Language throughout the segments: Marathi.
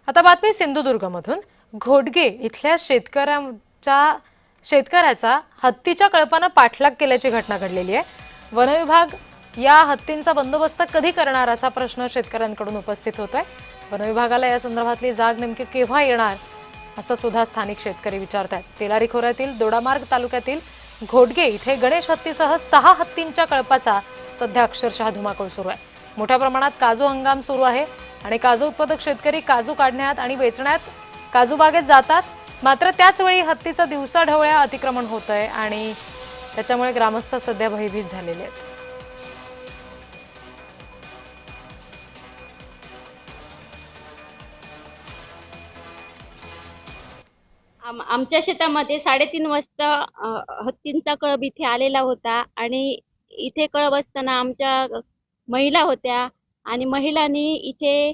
आता बातमी सिंधुदुर्गमधून। घोडगे इथल्या शेतकऱ्याचा हत्तीच्या कळपानं पाठलाग केल्याची घटना घडलेली आहे। वनविभाग या हत्तींचा बंदोबस्त कधी करणार असा प्रश्न शेतकऱ्यांकडून उपस्थित होतोय। वनविभागाला या संदर्भातली जाग नेमकी केव्हा येणार असं सुद्धा स्थानिक शेतकरी विचारतात। तेलारी खोऱ्यातील दोडामार्ग तालुक्यातील घोडगे इथे गणेश हत्तीसह 6 हत्तींच्या कळपाचा सध्या अक्षरशः धुमाकूळ सुरू आहे। मोठ्या प्रमाणात काजू हंगाम सुरू आहे आणि काजू उत्पादक शेतकरी काजू काढण्यात आणि वेचण्यात काजू बागेत जातात। मात्र त्याच वेळी हत्तीचं दिवसाढवळ्या अतिक्रमण होतंय आणि त्याच्यामुळे ग्रामस्थ सध्या भयभीत झालेले आहेत। आमच्या शेतामध्ये 3:30 वाजता हत्तींचा कळप इथे आलेला होता आणि इथे कळप असताना आमच्या महिला होत्या आणि महिलांनी इथे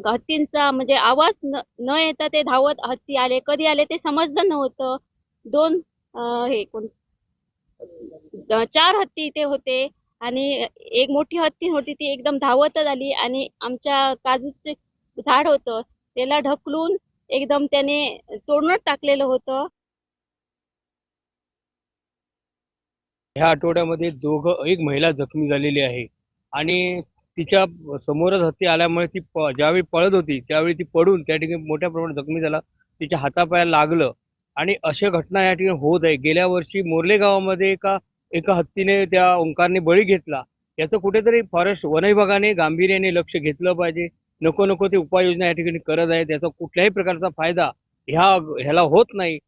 हत्तींचा म्हणजे आवाज न येता ते धावत हत्ती आले, कधी आले ते समजलं नव्हतं। दोन हे कोण 4 हत्ती इथे होते आणि एक मोठी हत्ती होती ती एकदम धावतच आली आणि आमच्या काजूचे झाड होतं त्याला ढकलून एकदम त्याने तोडूनच टाकलेलं होतं। ह्या आठवड्यामध्ये एक महिला जखमी झालेली आहे आणि तिच्या समोरच हत्ती आल्यामुळे ती ज्यावेळी पळत होती त्यावेळी ती पडून त्या ठिकाणी मोठ्या प्रमाणात जखमी झाला। तिच्या हातापायाला लागलं आणि अशा घटना या ठिकाणी होत आहे। गेल्या वर्षी मोर्ले गावामध्ये एका हत्तीने त्या ओंकारने बळी घेतला। याचं कुठेतरी फॉरेस्ट वन विभागाने गांभीर्याने लक्ष घेतलं पाहिजे। नको नको ते उपाययोजना या ठिकाणी करत आहेत, याचा कुठल्याही प्रकारचा फायदा ह्याला होत नाही।